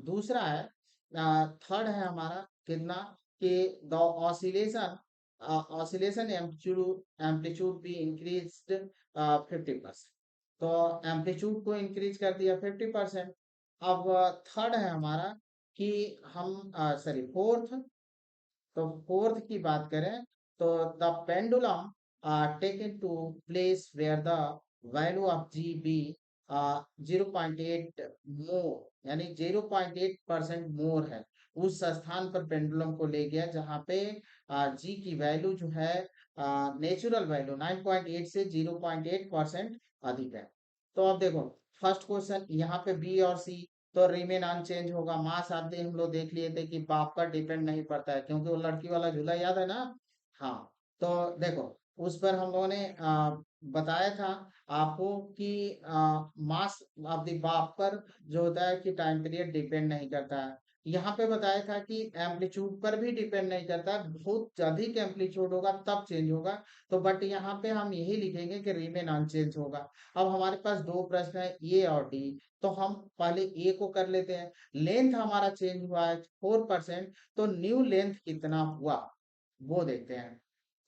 दूसरा है, थर्ड है हमारा कितना, कि द ऑसिलेशन ऑसिलेशन एम्पलीट्यूड भी इंक्रीज्ड 50%। तो एम्पलीट्यूड को इंक्रीज कर दिया 50%। अब थर्ड है हमारा कि हम सॉरी फोर्थ, तो फोर्थ की बात करें तो the pendulum taken to place where the value of G be 0.8 more, यानी 0.8% मोर है, उस स्थान पर पेंडुलम को ले गया जहां पे जी की वैल्यू जो है नेचुरल वैल्यू 9.8 से 0.8% अधिक है। तो अब देखो, फर्स्ट क्वेश्चन यहाँ पे बी और सी तो रिमेन अनचेंज होगा। मास आते हम लोग देख लिए थे कि बाप पर डिपेंड नहीं पड़ता है, क्योंकि वो लड़की वाला झूला याद है ना। हाँ, तो देखो, उस पर हम लोगों ने बताया था आपको कि मास ऑफ द बाप पर जो होता है कि टाइम पीरियड डिपेंड नहीं करता है। यहाँ पे बताया था कि एम्पलीट्यूड पर भी डिपेंड नहीं करता, बहुत अधिक एम्पलीट्यूड होगा तब चेंज होगा। तो बट यहाँ पे हम यही लिखेंगे कि रिमेन अनचेंज होगा। अब हमारे पास दो प्रश्न है, ए और डी, तो हम पहले ए को कर लेते हैं। लेंथ हमारा चेंज हुआ है 4%, तो न्यू लेंथ कितना हुआ वो देखते हैं।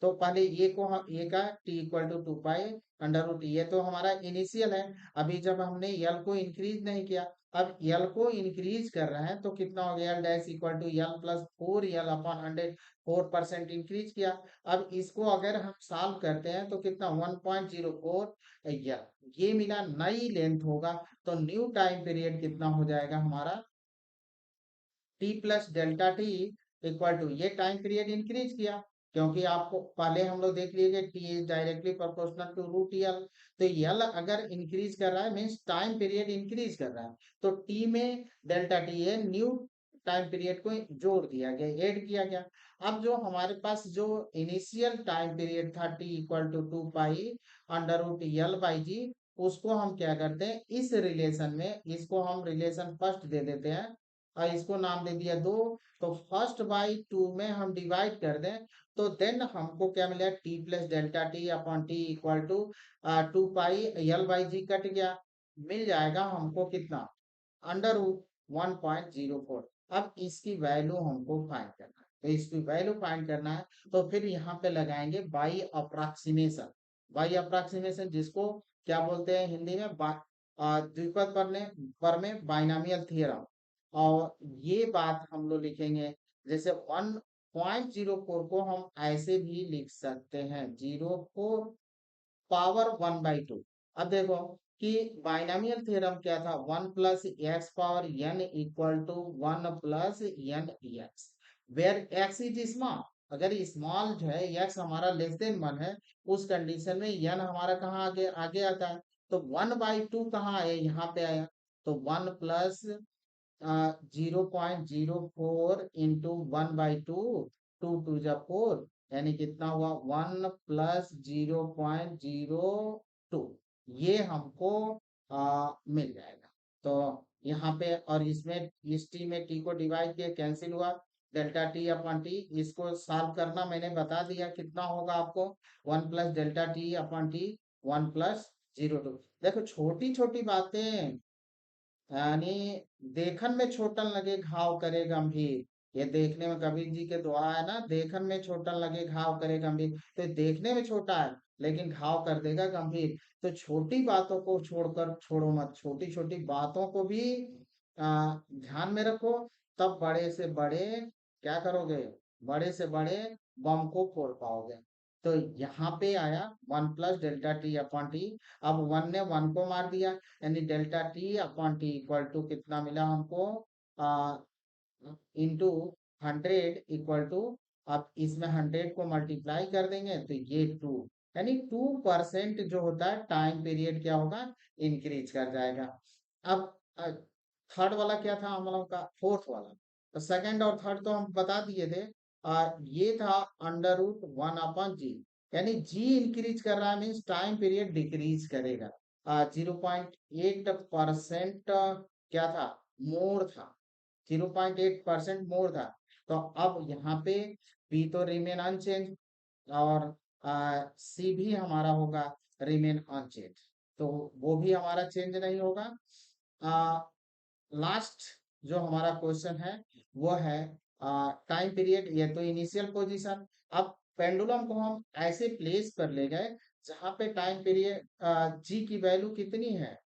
तो पहले ए को हम ए का टी इक्वल टू 2π√, ये तो हमारा इनिशियल है। अभी जब हमने यल को इंक्रीज नहीं किया, अब यल को इंक्रीज कर रहे हैं तो कितना हो गया, L dash equal to L+4L/100, 4% increase किया। अब इसको अगर हम सॉल्व करते हैं तो कितना 1.04 यल, ये मिला, नई लेंथ होगा। तो न्यू टाइम पीरियड कितना हो जाएगा हमारा, T+Δt इक्वल टू, ये टाइम पीरियड इंक्रीज किया, क्योंकि आपको पहले हम लोग देख लिए कि T is directly proportional to √L। तो यल अगर इंक्रीज कर रहा है मीन्स टाइम पीरियड इंक्रीज कर रहा है, तो T में डेल्टा टी है, न्यू टाइम पीरियड को जोड़ दिया गया, ऐड किया गया। अब जो हमारे पास जो इनिशियल टाइम पीरियड था T इक्वल टू 2π√L/g, उसको हम क्या करते हैं, इस रिलेशन में इसको हम रिलेशन फर्स्ट दे देते हैं, और इसको नाम दे दिया 2। तो फर्स्ट बाई 2 में हम डिवाइड कर दें तो देन हमको क्या मिलेगा, T+Δt/t equal to 2π L/g cut गया, मिल जाएगा हमको कितना, अंडर रूट 1.04। अब इसकी वैल्यू हमको फाइंड करना है, तो इसकी वैल्यू फाइंड करना है, तो फिर यहाँ पे लगाएंगे बाई अप्रोक्सीमेशन। बाई अप्रोक्सीमेशन जिसको क्या बोलते हैं हिंदी में, द्विपद प्रमेय, बाइनोमियल थ्योरम। और ये बात हम लोग लिखेंगे, जैसे 1.04 को हम ऐसे भी लिख सकते हैं, 04 पावर 1/2। अब देखो कि बाइनोमियल थ्योरम क्या था, 1 + x power n equal to 1 + n x, where x is small. अगर स्मॉल जो है, x हमारा <<1 है, उस कंडीशन में n हमारा कहाँ आगे आगे आता है, तो 1/2 कहाँ आया, यहाँ पे आया। तो 1 + 0.04 इंटू 1/2, 2 × 2 = 4, यानी कितना हुआ, 1 + 0.02, ये हमको मिल जाएगा। तो यहाँ पे, और इसमें इस टी में टी को डिवाइड किया, कैंसिल हुआ, डेल्टा टी अपॉन टी। इसको सॉल्व करना मैंने बता दिया, कितना होगा आपको, 1 + Δt/t, 1 + 0.2। देखो छोटी छोटी बातें, यानी देखन में छोटन लगे घाव करे गंभीर, ये देखने में, कबीर जी के दुआ है ना, देखन में छोटन लगे घाव करे गंभीर, तो ये देखने में छोटा है लेकिन घाव कर देगा गंभीर। तो छोटी बातों को छोड़कर छोड़ो मत, छोटी छोटी बातों को भी ध्यान में रखो, तब बड़े से बड़े क्या करोगे, बड़े से बड़े बम को फोड़ पाओगे। तो यहाँ पे आया 1 + Δt/t। अब 1 ने 1 को मार दिया, यानी Δt/t इक्वल टू कितना मिला हमको, इंटू 100 इक्वल टू, अब इसमें 100 को मल्टीप्लाई कर देंगे तो ये 2, यानी 2% जो होता है टाइम पीरियड क्या होगा, इंक्रीज कर जाएगा। अब थर्ड वाला क्या था हम लोग का, फोर्थ वाला। तो सेकंड और थर्ड तो हम बता दिए थे। ये था अंडर रूट 1/g, यानी जी इंक्रीज कर रहा है, मीन्स टाइम पीरियड डिक्रीज करेगा। 0.8% क्या था, मोर था, 0.8% मोर था। तो अब यहाँ पे बी तो रिमेन अनचेंज, और सी भी हमारा होगा रिमेन अनचेंज, तो वो भी हमारा चेंज नहीं होगा। लास्ट जो हमारा क्वेश्चन है वो है टाइम पीरियड, ये तो इनिशियल पोजीशन। अब पेंडुलम को हम ऐसे प्लेस कर ले गए जहां पे टाइम पीरियड जी की वैल्यू कितनी है,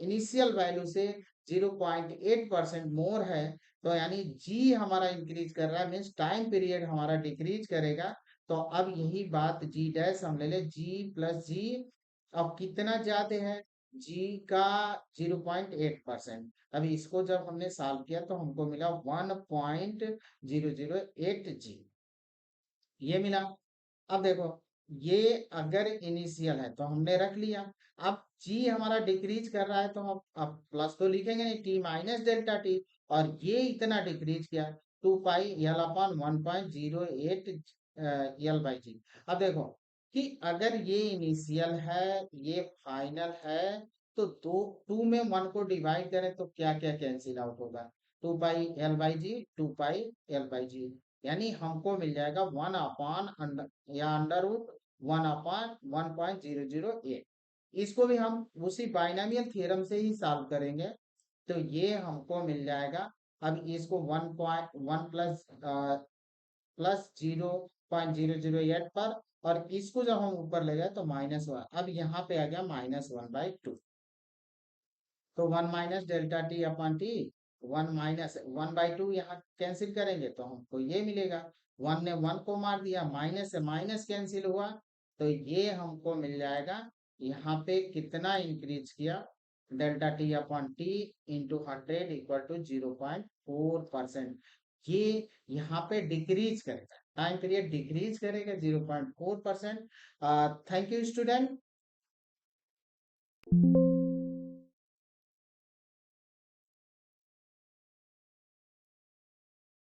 इनिशियल वैल्यू से 0.8% मोर है, तो यानी जी हमारा इंक्रीज कर रहा है, मीन्स टाइम पीरियड हमारा डिक्रीज करेगा। तो अब यही बात जी डैश हम ले ले, जी+g, अब कितना ज्यादा है, जी का 0.8%। अभी इसको जब हमने सॉल्व किया तो हमको मिला 1.008g, ये मिला। अब देखो, ये अगर इनिशियल है तो हमने रख लिया। अब जी हमारा डिक्रीज कर रहा है तो हम अब प्लस तो लिखेंगे नहीं, t - Δt, और ये इतना डिक्रीज किया, 2πL/1.08 L/g। अब देखो कि अगर ये इनिशियल है, ये फाइनल है, तो 2 में 1 को डिवाइड करें तो क्या क्या कैंसिल आउट होगा, 2πL/g, 2πL/g, यानी हमको मिल जाएगा 1/, या अंडर रूट 1/1.008। इसको भी हम उसी बाइनोमियल थ्योरम से ही सॉल्व करेंगे, तो ये हमको मिल जाएगा। अब इसको 1.1 + 0.008 पर, और इसको जब हम ऊपर ले गए तो -1, अब यहाँ पे आ गया -1/2। तो 1 - Δt/t, 1 - 1/2 यहाँ कैंसिल करेंगे तो हमको ये मिलेगा। 1 ने 1 को मार दिया, माइनस से माइनस कैंसिल हुआ, तो ये हमको मिल जाएगा। यहाँ पे कितना इंक्रीज किया, Δt/t इंटू 100 इक्वल टू 0.4%। ये यहाँ पे डिक्रीज करेगा, टाइम पीरियड डिक्रीज करेगा 0.4%। Thank you student.